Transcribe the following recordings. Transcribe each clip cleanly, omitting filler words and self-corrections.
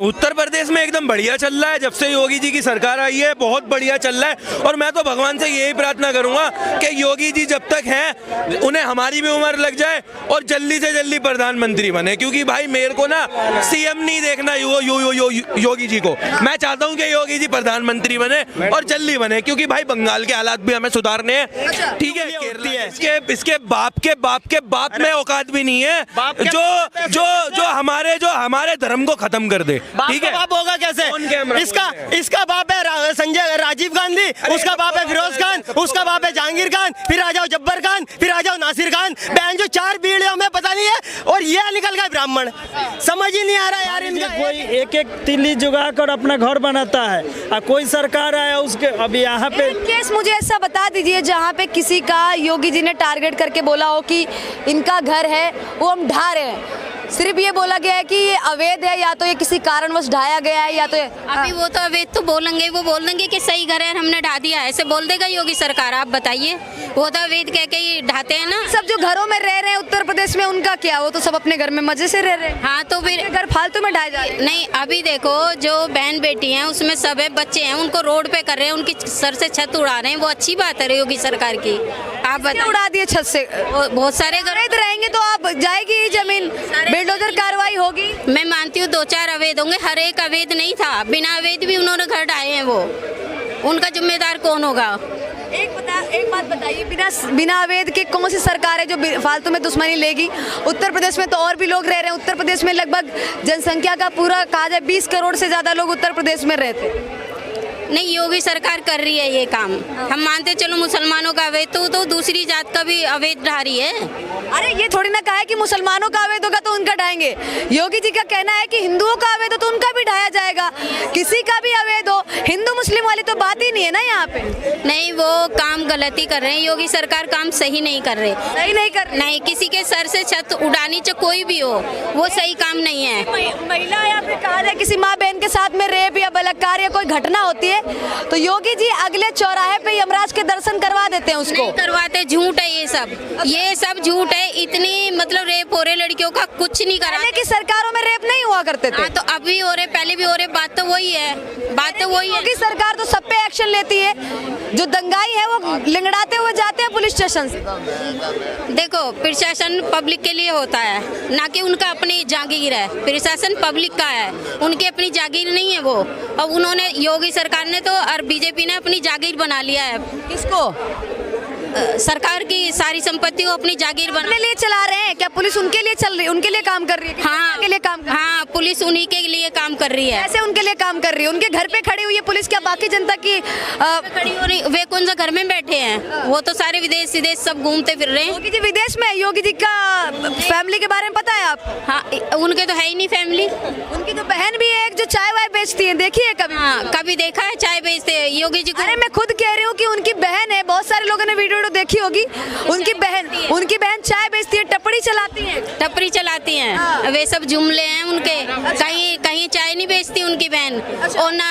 उत्तर प्रदेश में एकदम बढ़िया चल रहा है। जब से योगी जी की सरकार आई है बहुत बढ़िया चल रहा है। और मैं तो भगवान से यही प्रार्थना करूंगा कि योगी जी जब तक हैं उन्हें हमारी भी उम्र लग जाए और जल्दी से जल्दी प्रधानमंत्री बने, क्योंकि भाई मेरे को ना सीएम नहीं देखना योगी जी को। मैं चाहता हूं कि योगी जी प्रधानमंत्री बने और जल्दी बने, क्योंकि भाई बंगाल के हालात भी हमें सुधारने हैं। ठीक है, इसके बाप के बाप में औकात भी नहीं है जो हमारे धर्म को खत्म कर दे। ठीक है, बाप होगा कैसे? इसका बाप है संजय राजीव गांधी, उसका बाप है फिरोज खान, उसका बाप है जहांगीर खान, फिर आ जाओ जब्बर खान, फिर आ जाओ नासिर खान। बहन जो 4 पीढ़ियों में पता नहीं है, और ये निकल गए ब्राह्मण। समझ ही नहीं आ रहा यार इनका। कोई एक तिल्ली जुगा कर अपना घर बनाता है और कोई सरकार आया उसके अभी यहाँ पे केस मुझे ऐसा बता दीजिए जहाँ पे किसी का योगी जी ने टारगेट करके बोला हो कि इनका घर है वो हम ढा रहे हैं। सिर्फ ये बोला गया है कि ये अवैध है, या तो ये किसी कारणवश ढाया गया है, या तो अभी वो तो अवैध तो बोलेंगे, वो बोल देंगे कि सही घर है हमने ढा दिया, ऐसे बोल देगा योगी सरकार। आप बताइए, वो तो अवैध कह के ही ढाते हैं ना। सब जो घरों में रह रहे हैं उत्तर प्रदेश में उनका क्या, वो तो सब अपने घर में मजे से रह रहे हैं। हाँ तो फिर घर फालतू में ढाए जा रहे हैं। नहीं, अभी देखो जो बहन बेटी हैं उसमें सब है, बच्चे हैं, उनको रोड पे कर रहे हैं, उनकी सर से छत उड़ा रहे हैं। वो अच्छी बात है योगी सरकार की। आप बताइए, उड़ा दिए छत से। बहुत सारे घर रहेंगे तो आप जाएगी जमीन, बिल्डोजर कार्रवाई होगी। मैं मानती हूँ 2-4 अवैध होंगे, हर एक अवैध नहीं था। बिना अवैध भी उन्होंने घर ढाए हैं, वो उनका जिम्मेदार कौन होगा? एक बात बताइए, बिना अवैध के कौन सी सरकार है जो फालतू में दुश्मनी लेगी? उत्तर प्रदेश में तो और भी लोग रह रहे हैं। उत्तर प्रदेश में लगभग जनसंख्या का पूरा कहा जाए 20 करोड़ से ज्यादा लोग उत्तर प्रदेश में रहते हैं। नहीं, योगी सरकार कर रही है ये काम। हम मानते चलो मुसलमानों का अवैध, तो दूसरी जात का भी अवैध ढा रही है। अरे ये थोड़ी ना कहा है कि मुसलमानों का अवैध होगा तो उनका ढाएंगे। योगी जी का कहना है कि हिंदुओं का अवैध हो तो उनका भी ढाया जाएगा। किसी का भी अवैध हो, हिंदू मुस्लिम वाली तो बात ही नहीं है ना यहाँ पे। नहीं, वो काम गलती कर रहे हैं। योगी सरकार काम सही नहीं कर रहे। सही नहीं कर रहे। नहीं, किसी के सर से छत उड़ानी चाहे कोई भी हो, वो सही काम नहीं है। महिला या फिर कहा जाए किसी माँ बहन के साथ में रेप या बलात्कार या कोई घटना होती है तो योगी जी अगले चौराहे पे यमराज के दर्शन करवा देते हैं उसको। नहीं करवाते, झूठ है ये सब झूठ है। इतनी मतलब रेप हो रहे लड़कियों का, कुछ नहीं करा। पहले की सरकारों में रेप नहीं हुआ करते थे। हाँ, तो अभी हो रहे, पहले भी हो रहे। बात तो वही है। योगी सरकार तो सब पे एक्शन लेती है। जो दंगाई है वो लिंगड़ाते हुए जाते हैं पुलिस स्टेशन से। देखो, प्रशासन पब्लिक के लिए होता है, ना कि उनका अपनी जागीर है। प्रशासन पब्लिक का है, उनकी अपनी जागीर नहीं है वो। और उन्होंने योगी सरकार ने तो और बीजेपी ने अपनी जागीर बना लिया है। किसको? सरकार की सारी संपत्ति को अपनी जागीर बनाने लिए चला रहे हैं क्या? पुलिस उनके लिए चल रही है, उनके लिए काम कर रही है? हाँ, के लिए काम कर हाँ, पुलिस उन्हीं के लिए काम कर रही है। ऐसे उनके लिए काम कर रही है? उनके घर पे खड़ी हुई है पुलिस, क्या बाकी जनता की खड़ी हो रही? वे कौन सा घर में बैठे हैं? वो तो सारे विदेश सब घूमते फिर रहे हैं। योगी जी विदेश में। योगी जी का फैमिली के बारे में पता है आप? हाँ, उनके तो है ही नहीं फैमिली। उनकी तो बहन भी है एक जो चाय वाय बेचती है, देखी है कभी? हाँ, कभी देखा है चाय बेचते योगी जी को? अरे मैं खुद कह रही हूँ कि उनकी बहन है, बहुत सारे लोगों ने वीडियो देखी होगी। उनकी बहन चाय बेचती है, टपरी चलाती हैं। हाँ। वे सब जुमले हैं उनके। कहीं चाय नहीं बेचती उनकी बहन। और ना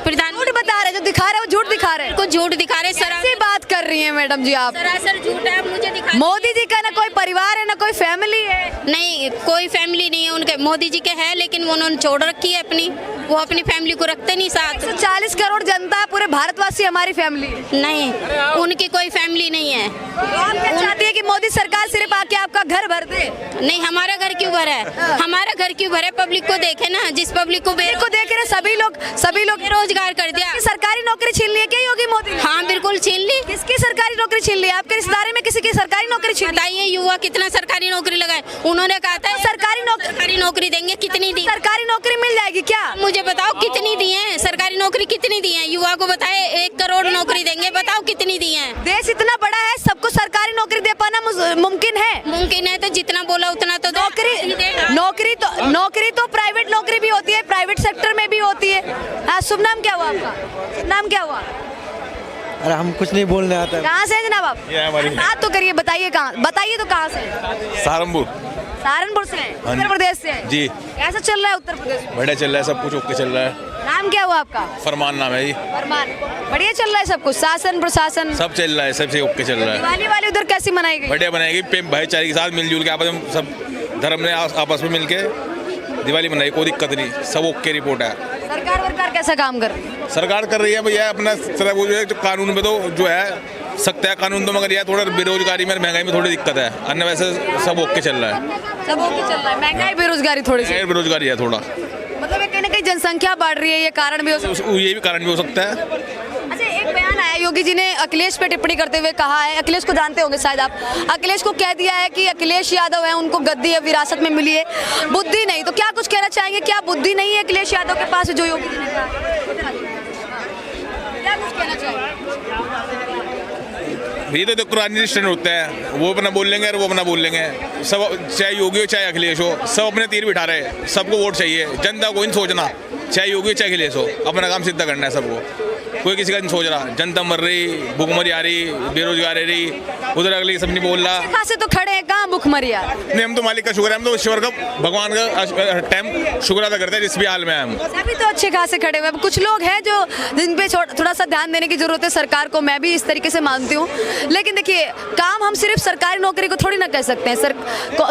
प्रधान झूठ बता रहे, जो दिखा रहे वो झूठ दिखा रहे, कुछ झूठ दिखा रहे। सरासर बात कर रही है मैडम जी आप। सरासर झूठ है। मुझे दिखा, मोदी जी का ना कोई परिवार है ना कोई फैमिली है। नहीं, कोई फैमिली नहीं है उनके। मोदी जी के है, लेकिन वो उन्होंने छोड़ रखी है अपनी। वो अपनी फैमिली को रखते नहीं साथ। 40 करोड़ जनता है, पूरे भारतवासी हमारी फैमिली है। नहीं, उनकी कोई फैमिली नहीं है। आप क्या चाहती है कि मोदी सरकार सिर्फ आके आपका घर भर दे? नहीं, हमारा घर क्यों भरा है? हमारा घर क्यों भरा है? पब्लिक को देखे ना, जिस पब्लिक को देख रहे सभी लोग रोजगार कर दिया। सरकारी नौकरी छीन ली है क्या योगी मोदी? हाँ, बिल्कुल छीन ली। किसकी सरकारी नौकरी छीन ली? आपके रिश्तेदारी में किसी की सरकारी नौकरी छीन? बताइए, युवा कितना सरकारी नौकरी लगाए? उन्होंने कहा था सरकारी नौकरी देंगे। कितनी दी? सरकारी नौकरी मिल जाएगी क्या? मुझे बताओ कितनी दी है? सरकारी नौकरी कितनी दी है? युवा को बताए 1 करोड़ नौकरी देंगे, बताओ कितनी दी है? देश इतना बड़ा है, सबको सरकारी नौकरी दे पाना मुमकिन है? मुमकिन है तो जितना बोला उतना तो नौकरी तो प्राइवेट नौकरी भी होती है, प्राइवेट सेक्टर में भी होती है। हाँ, शुभ नाम क्या हुआ आपका? नाम क्या हुआ? अरे हम कुछ नहीं बोलने आता। कहाँ से हैं जनाब आप? बात तो करिए, बताइए कहाँ, बताइए तो कहाँ से? सहारनपुर से हैं? उत्तर प्रदेश से हैं? जी। कैसा चल रहा है उत्तर प्रदेश? बढ़िया चल रहा है, सब कुछ ओके चल रहा है। नाम क्या हुआ आपका? फरमान नाम है जी। फरमान। बढ़िया चल रहा है सब कुछ, शासन प्रशासन सब चल रहा है, सबसे ओके चल रहा है। दिवाली वाली उधर कैसी मनाई गई? बढ़िया बनाएगी, प्रेम भाईचारे के साथ मिलजुल के आपस में सब धर्म ने आपस में मिलके दिवाली मनाई, कोई दिक्कत नहीं, सब ओके रिपोर्ट है। सरकार कैसा काम कर रही है? सरकार कर रही है भैया अपना तरह, वो जो है कानून में तो जो है सकता है कानून, तो मगर यह थोड़ा बेरोजगारी में महंगाई में थोड़ी दिक्कत है, अन्य वैसे सब ओके चल रहा है। सब ओके चल रहा है, महंगाई बेरोजगारी थोड़ी सी, बेरोजगारी है थोड़ा, मतलब ये कहीं ना कहीं जनसंख्या बढ़ रही है, ये कारण भी हो सकता है। ये भी कारण भी हो सकता है। अच्छा, एक बयान आया योगी जी ने अखिलेश पे टिप्पणी करते हुए कहा है, अखिलेश को जानते होंगे शायद आप, अखिलेश को कह दिया है कि अखिलेश यादव है, उनको गद्दी अब विरासत में मिली है, बुद्धि नहीं। तो क्या कुछ कहना चाहेंगे, क्या बुद्धि नहीं है अखिलेश यादव के पास जो योगी जी ने कहा? क्या कुछ कहना चाहेंगे? ये तो देखो राजनीतिक स्टैंड होता है, वो अपना बोल लेंगे और वो अपना बोल लेंगे, सब चाहे योगी हो चाहे अखिलेश हो, सब अपने तीर बिठा रहे हैं, सबको वोट चाहिए, जनता को नहीं सोचना, चाहे योगी हो चाहे अखिलेश हो, अपना काम सिद्ध करना है सबको, कोई किसी का नहीं सोच रहा। जनता मर रही, भूखमरी आ रही, बेरोजगारी रही, उधर अगले सब नहीं बोल रहा। खासे तो खड़े हैं, कहाँ भूखमरी आ? नहीं, हम तो मालिक का शुक्र है, हम तो ईश्वर का भगवान का टाइम शुक्र अदा करते हैं जिस भी हाल में हम। अभी तो अच्छे खासे खड़े हुए, अब कुछ लोग हैं जो जिन पे थोड़ा सा ध्यान देने की जरूरत है सरकार को, मैं भी इस तरीके से मानती हूँ। लेकिन देखिए, काम हम सिर्फ सरकारी नौकरी को थोड़ी ना कह सकते हैं,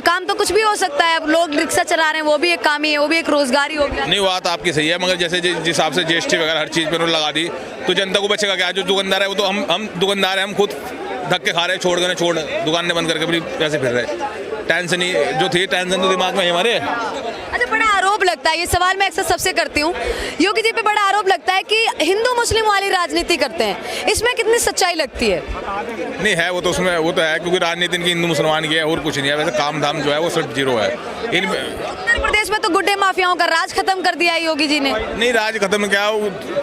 काम तो कुछ भी हो सकता है। अब लोग रिक्शा चला रहे हैं, वो भी एक काम ही है, वो भी एक रोजगार ही हो गया। नहीं, बात आपकी सही है, मगर जैसे जिस हिसाब से जीएसटी वगैरह हर चीज़ पर लगा दी तो जनता को बचेगा क्या? जो दुकानदार है वो तो हम दुकानदार हैं, हम खुद धक्के खा रहे हैं, छोड़ दुकानें बंद करके अपनी पैसे फिर रहे। टेंशन ही जो थी, टेंशन तो दिमाग में हमारे। अच्छा, बड़ा आरोप लगता है, ये सवाल मैं अक्सर सबसे करती हूँ, योगी जी पे बड़ा आरोप लगता है कि हिंदू मुस्लिम वाली राजनीति करते हैं, इसमें कितनी सच्चाई लगती है? नहीं है, वो तो उसमें वो तो है, क्योंकि राजनीति इनकी हिंदू मुसलमान की है और कुछ नहीं है, वैसे काम धाम जो है वो सिर्फ जीरो है। उत्तर प्रदेश में तो गुड्डे माफियाओं का राज खत्म कर दिया है योगी जी ने। नहीं, राज खत्म क्या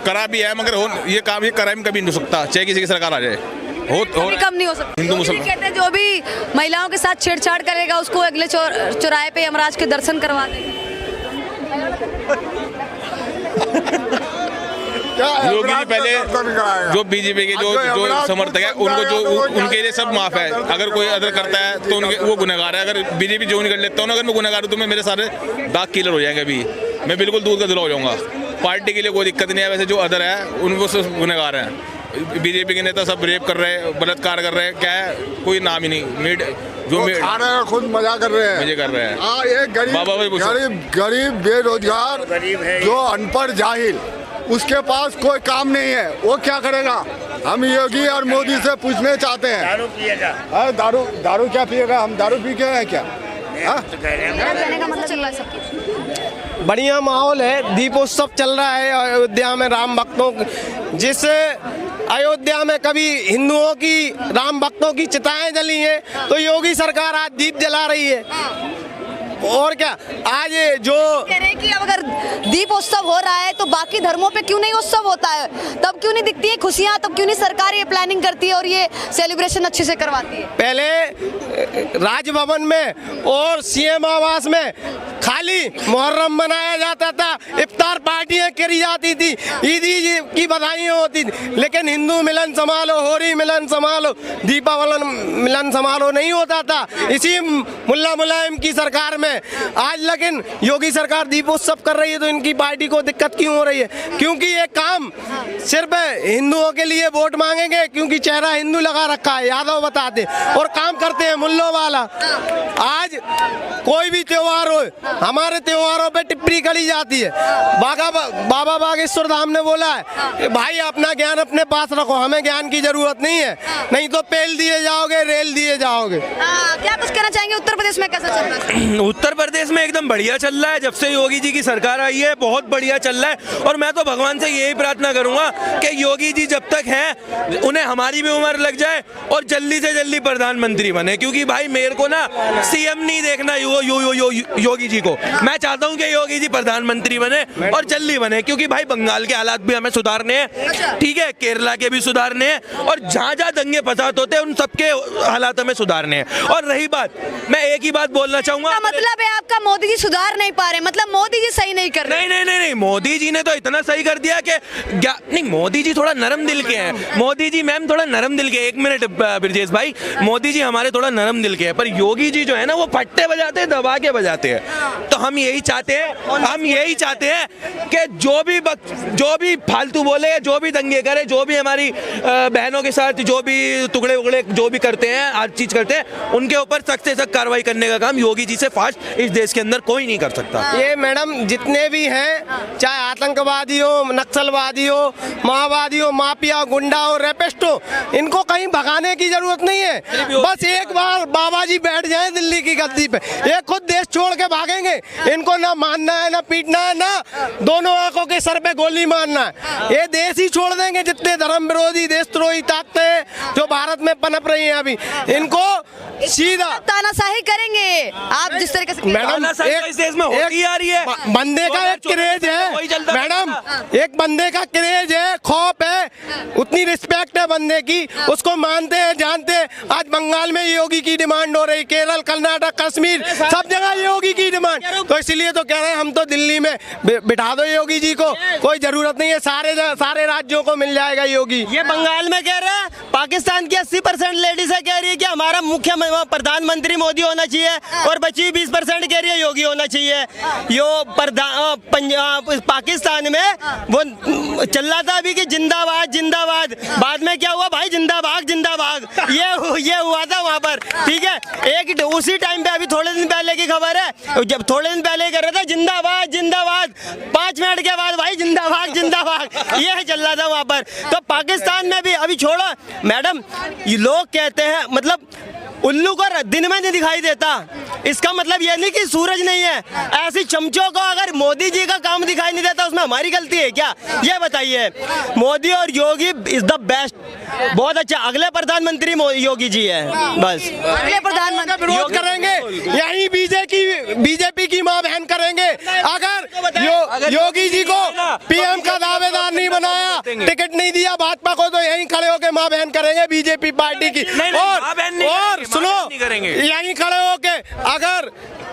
करा भी है, मगर ये क्राइम कभी नहीं हो सकता, चाहे किसी की सरकार आ जाए, कम नहीं हो सकता। हिंदू मुसलमान कहते हैं जो भी महिलाओं के साथ छेड़छाड़ करेगा उसको अगले चौराहे पे यमराज के दर्शन करवा देंगे। योगी जी पहले जो बीजेपी के जो समर्थक है उनको जो उनके लिए सब माफ है, अगर कोई अदर करता है तो उनके वो गुनहगार है। अगर बीजेपी जो नहीं कर लेता हूँ, अगर मैं गुनहगार हूँ तो मैं मेरे सारे दाग क्लियर हो जाएंगे, अभी मैं बिल्कुल दूध का धुला हो जाऊँगा। पार्टी के लिए कोई दिक्कत नहीं है, वैसे जो अदर है उनको सब गुनहगार हैं। बीजेपी के नेता सब रेप कर रहे हैं, बलात्कार कर रहे हैं, क्या है कोई नाम ही नहीं, जो खा रहे हैं, खुद मजा कर रहे हैं, मजे कर रहे हैं। हाँ, एक गरीब बेरोजगार जो अनपढ़ जाहिल, उसके पास कोई काम नहीं है, वो क्या करेगा? हम योगी और मोदी से पूछने चाहते हैं, दारू पिएगा? दारू क्या पिएगा? हम दारू पी के हैं क्या? कहने का मतलब चल रहा है सबकी। बढ़िया माहौल है, दीपोत्सव चल रहा है अयोध्या में राम भक्तों, जिस अयोध्या में कभी हिंदुओं की राम भक्तों की चिताएं जली हैं, तो योगी सरकार आज दीप जला रही है। और क्या, आज जो कह रहे हैं कि अब अगर दीप उत्सव हो रहा है तो बाकी धर्मों पे क्यों नहीं उत्सव होता है, तब क्यों नहीं दिखती है खुशियां, तब क्यों नहीं सरकार ये प्लानिंग करती है और ये सेलिब्रेशन अच्छे से करवाती है? पहले राजभवन में और सीएम आवास में खाली मुहर्रम मनाया जाता था, इफ्तार पार्टियां करी जाती थी, ईद की बधाइयां होती थी, लेकिन हिंदू मिलन संभालो, होली मिलन संभालो, दीपावली मिलन संभालो नहीं होता था इसी मुल्ला मुलायम की सरकार में। आज लेकिन योगी सरकार दीपोत्सव कर रही है तो इनकी पार्टी को दिक्कत क्यों हो रही है? क्योंकि ये काम सिर्फ हिंदुओं के लिए वोट मांगेंगे, क्योंकि चेहरा हिंदू लगा रखा है, यादव बताते, और काम करते हैं मुल्लों वाला। आज कोई भी त्योहार हो, हमारे त्योहारों पे टिप्पणी करी जाती है। बाबा बागेश्वर धाम ने बोला है कि भाई अपना ज्ञान अपने पास रखो, हमें ज्ञान की जरूरत नहीं है, नहीं तो पेल दिए जाओगे, रेल दिए जाओगे। क्या कुछ कहना चाहेंगे, उत्तर प्रदेश में कैसा चल रहा है? उत्तर प्रदेश में एकदम बढ़िया चल रहा है, जब से योगी जी की सरकार आई है बहुत बढ़िया चल रहा है। और मैं तो भगवान से यही प्रार्थना करूंगा कि योगी जी जब तक हैं उन्हें हमारी भी उम्र लग जाए और जल्दी से जल्दी प्रधानमंत्री बने, क्योंकि भाई मेरे को ना सीएम नहीं देखना योगी जी को, मैं चाहता हूं कि योगी जी प्रधानमंत्री बने और जल्दी बने, क्योंकि भाई बंगाल के हालात भी हमें सुधारने हैं, ठीक है, केरला के भी सुधारने हैं, और जहां जहां दंगे फसाद होते हैं उन सबके हालात हमें सुधारने हैं। और रही बात, मैं एक ही बात बोलना चाहूंगा, मतलब है आपका मोदी जी सुधार नहीं पा रहे, मतलब मोदी जी सही नहीं कर रहे? नहीं, मोदी जी ने तो इतना सही कर दिया कि नहीं, मोदी जी थोड़ा नरम दिल के हैं, मोदी जी मैम थोड़ा नरम दिल के, एक मिनट ब्रजेश भाई, मोदी जी हमारे थोड़ा नरम दिल के हैं, पर योगी जी जो है ना वो फट्टे बजाते हैं, दबा के बजाते हैं। तो हम यही चाहते हैं कि जो भी फालतू बोले, जो भी दंगे करे, जो भी हमारी बहनों के साथ जो भी टुकड़े उगड़े जो भी करते हैं, हर चीज करते हैं, उनके ऊपर सख्त से सख्त कार्रवाई करने का काम योगी जी से फास्ट इस देश के अंदर कोई नहीं कर सकता। ये मैडम जितने भी हैं, चाहे आतंकवादी हो, नक्सलवादी हो, माओवादी हो, माफिया, गुंडा हो, रेपिस्ट हो, इनको कहीं भगाने की जरूरत नहीं है। बस एक बार बाबा जी बैठ जाएं दिल्ली की गद्दी पे, ये खुद देश छोड़ के भागेंगे। इनको ना मारना है, ना पीटना है, ना दोनों आंखों के सर पे गोली मारना है। ये देश ही छोड़ देंगे। जितने धर्म विरोधी, देशद्रोही ताकतें जो भारत में पनप रही हैं अभी, इनको सीधा तानाशाही करेंगे। आप जिस तरीके से मैडम इस देश में होती आ रही है। बंदे का एक क्रेज है मैडम, एक बंदे का क्रेज है, खौफ है, उतनी रिस्पेक्ट है बंदे की, उसको मानते हैं, जानते हैं। आज बंगाल में योगी की डिमांड हो रही, केरल, कर्नाटक, कश्मीर, सब जगह योगी की डिमांड। तो इसलिए तो कह रहे हैं हम तो दिल्ली में बिठा दो योगी जी को, कोई जरूरत नहीं है, सारे राज्यों को मिल जाएगा योगी। ये बंगाल में कह रहे हैं, पाकिस्तान की 80% लेडीज कह रही है कि हमारा मुख्य प्रधानमंत्री मोदी होना चाहिए, और बची 20% कह रही है योगी होना चाहिए। पाकिस्तान में वो चल रहा था अभी कि जिंदाबाद जिंदाबाद, बाद में क्या हुआ भाई, जिंदाबाद जिंदाबाद, ये हुआ था वहाँ पर, ठीक है। एक उसी टाइम पे, अभी थोड़े दिन पहले की खबर है, जब थोड़े दिन पहले कर रहा था जिंदाबाद जिंदाबाद, 5 मिनट के बाद भाई जिंदाबाद जिंदाबाद, ये चल रहा था वहाँ पर। तो पाकिस्तान में भी अभी छोड़ो मैडम, ये लोग कहते हैं मतलब उल्लू को दिन में नहीं दिखाई देता, इसका मतलब ये नहीं कि सूरज नहीं है। ऐसी चमचों को अगर मोदी जी का काम दिखाई नहीं देता, उसमें हमारी गलती है क्या, ये बताइए। मोदी और योगी इज द बेस्ट, बहुत अच्छा। अगले प्रधानमंत्री योगी जी है, बस अगले प्रधानमंत्री विरोध करेंगे, यही बीजेपी की माँ बहन करेंगे। अगर योगी जी को पीएम का दावेदार नहीं बनाया, टिकट नहीं दिया भाजपा को, तो यहीं खड़े होकर माँ बहन करेंगे बीजेपी पार्टी की। और सुनो, यहीं खड़े होके अगर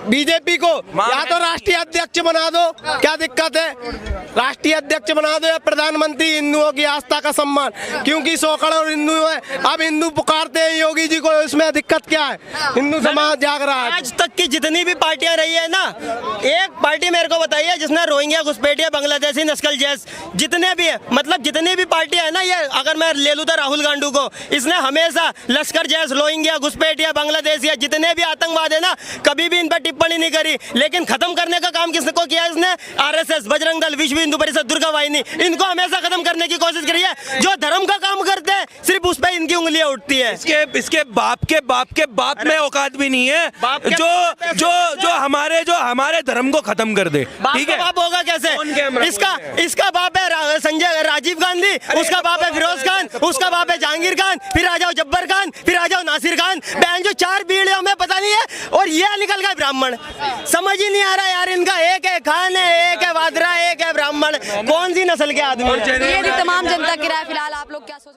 बीजेपी को या तो राष्ट्रीय अध्यक्ष बना दो, क्या दिक्कत है, राष्ट्रीय अध्यक्ष बना दो, या प्रधानमंत्री। हिंदुओं की आस्था का सम्मान, क्योंकि 100 करोड़ हिंदू है, अब हिंदू पुकारते हैं योगी जी को, इसमें दिक्कत क्या है, हिंदू समाज जाग रहा है। आज तक की जितनी भी पार्टियां रही है ना, एक पार्टी मेरे को बताइए जिसने रोहिंग्या, घुसपैठिया, बांग्लादेशी, नस्ल जैस, जितने भी है, मतलब जितनी भी पार्टियां है ना, ये अगर मैं ले लूँ तो राहुल गांधी को, इसने हमेशा लश्कर जैस, रोहिंग्या, घुसपैठिया, बांग्लादेशी, जितने भी आतंकवाद है ना, कभी भी इन पर टिप्पणी नहीं करी। लेकिन खत्म करने का काम किसने को किया, इसने आरएसएस, बजरंग दल, विश्व हिंदू परिषद, दुर्गा वाहिनी, इनको हमेशा खत्म करने की कोशिश करी है। जो धर्म का काम करते हैं सिर्फ उस पर इनकी उंगलियां उठती है। इसके बाप के बाप में औकात भी नहीं है जो हमारे धर्म को खत्म कर दे, ठीक है। बाप होगा कैसे, इसका बाप है राजीव गांधी, उसका बाप है फिरोज खान, उसका बाप है जहांगीर खान, फिर आ जाओ जब्बर खान, फिर आ जाओ नासिर खान, बहन जो 4 पीढ़ियों में पता नहीं है, और ये निकल गए ब्राह्मण। समझ ही नहीं आ रहा यार, इनका एक है खान है, एक है वादरा, एक है ब्राह्मण, कौन सी नस्ल के आदमी है। ये थी तमाम जनता की राय। फिलहाल आप लोग क्या सोच